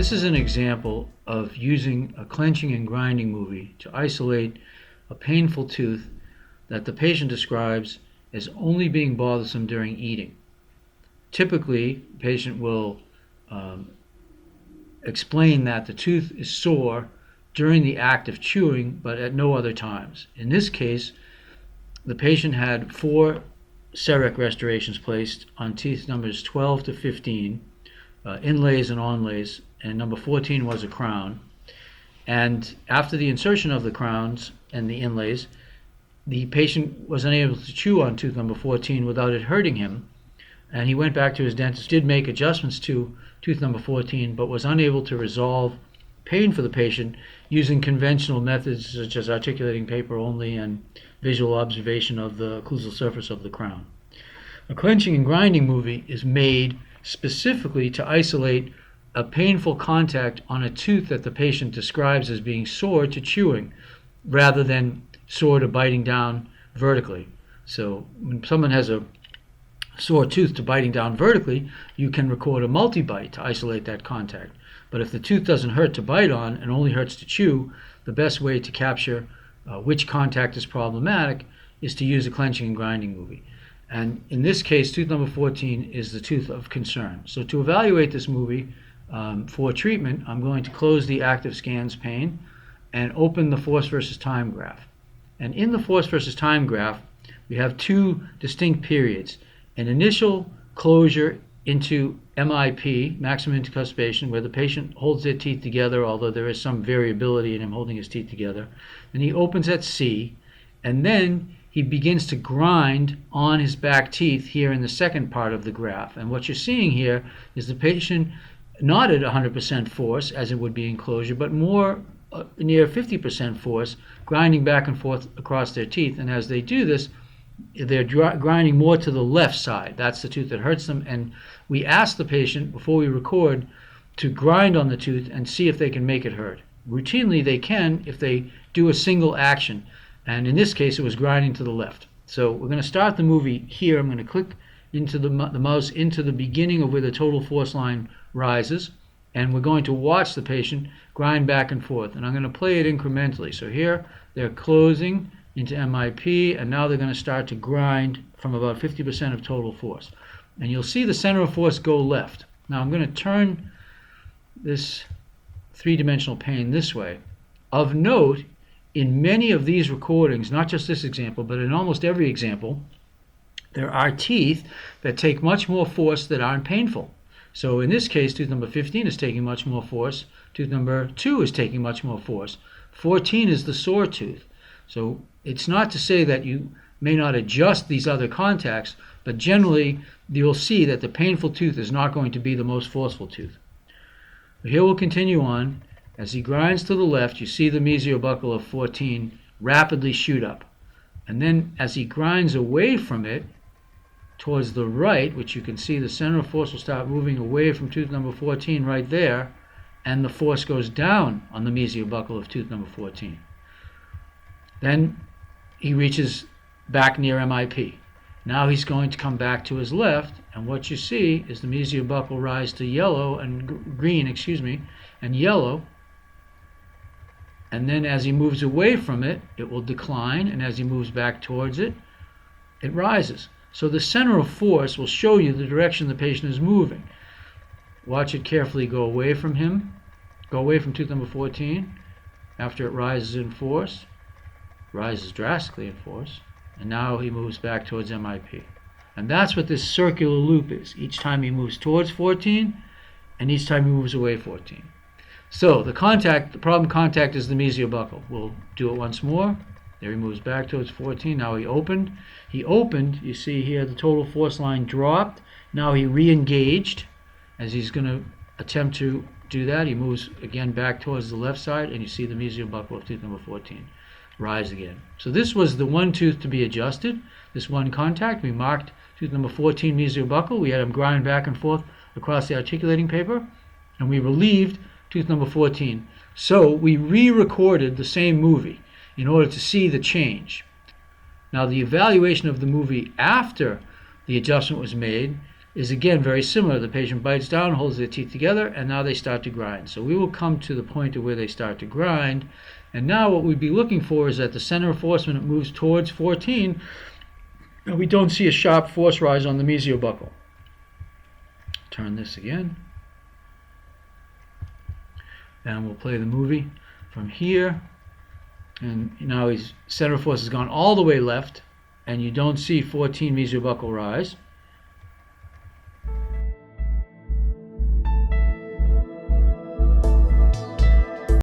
This is an example of using a clenching and grinding movie to isolate a painful tooth that the patient describes as only being bothersome during eating. Typically, the patient will explain that the tooth is sore during the act of chewing, but at no other times. In this case, the patient had 4 CEREC restorations placed on teeth numbers 12 to 15, inlays and onlays, and number 14 was a crown. And after the insertion of the crowns and the inlays, the patient was unable to chew on tooth number 14 without it hurting him, and he went back to his dentist, did make adjustments to tooth number 14, but was unable to resolve pain for the patient using conventional methods such as articulating paper only and visual observation of the occlusal surface of the crown. A clenching and grinding movie is made specifically to isolate a painful contact on a tooth that the patient describes as being sore to chewing rather than sore to biting down vertically. So when someone has a sore tooth to biting down vertically, you can record a multi-bite to isolate that contact. But if the tooth doesn't hurt to bite on and only hurts to chew, the best way to capture which contact is problematic is to use a clenching and grinding movie. And in this case, tooth number 14 is the tooth of concern. So to evaluate this movie for treatment, I'm going to close the active scans pane and open the force versus time graph. And in the force versus time graph, we have 2 distinct periods. An initial closure into MIP, maximum incuspation, where the patient holds their teeth together, although there is some variability in him holding his teeth together. Then he opens at C, and then he begins to grind on his back teeth here in the second part of the graph. And what you're seeing here is the patient not at 100% force, as it would be in closure, but more near 50% force, grinding back and forth across their teeth. And as they do this, they're grinding more to the left side. That's the tooth that hurts them. And we ask the patient, before we record, to grind on the tooth and see if they can make it hurt. Routinely, they can if they do a single action. And in this case, it was grinding to the left. So we're going to start the movie here. I'm going to click into the mouse into the beginning of where the total force line rises. And we're going to watch the patient grind back and forth. And I'm going to play it incrementally. So here, they're closing into MIP, and now they're going to start to grind from about 50% of total force. And you'll see the center of force go left. Now I'm going to turn this 3-dimensional pane this way. Of note, in many of these recordings, not just this example, but in almost every example, there are teeth that take much more force that aren't painful. So in this case, tooth number 15 is taking much more force. Tooth number 2 is taking much more force. 14 is the sore tooth. So it's not to say that you may not adjust these other contacts, but generally you'll see that the painful tooth is not going to be the most forceful tooth. Here we'll continue on. As he grinds to the left, you see the mesiobuccal of 14 rapidly shoot up. And then as he grinds away from it, towards the right, which you can see the center of force will start moving away from tooth number 14 right there, and the force goes down on the mesiobuccal of tooth number 14. Then he reaches back near MIP. Now he's going to come back to his left, and what you see is the mesiobuccal rise to yellow and green, and yellow. And then as he moves away from it, it will decline, and as he moves back towards it, it rises. So the center of force will show you the direction the patient is moving. Watch it carefully go away from him, go away from tooth number 14 after it rises in force. Rises drastically in force, and now he moves back towards MIP. And that's what this circular loop is. Each time he moves towards 14, and each time he moves away 14. So the problem contact is the mesiobuccal. We'll do it once more. There he moves back towards 14. Now he opened. You see here the total force line dropped. Now he re-engaged. As he's going to attempt to do that, he moves again back towards the left side, and you see the mesiobuccal of tooth number 14 rise again. So this was the one tooth to be adjusted, this one contact. We marked tooth number 14 mesiobuccal. We had him grind back and forth across the articulating paper, and we relieved tooth number 14. So we re-recorded the same movie in order to see the change. Now the evaluation of the movie after the adjustment was made is again very similar. The patient bites down, holds their teeth together, and now they start to grind. So we will come to the point of where they start to grind. And now what we'd be looking for is that the center of force, when it moves towards 14, we don't see a sharp force rise on the mesiobuccal. Turn this again. And we'll play the movie from here. And now his center of force has gone all the way left, and you don't see 14 mesiobuccal rise.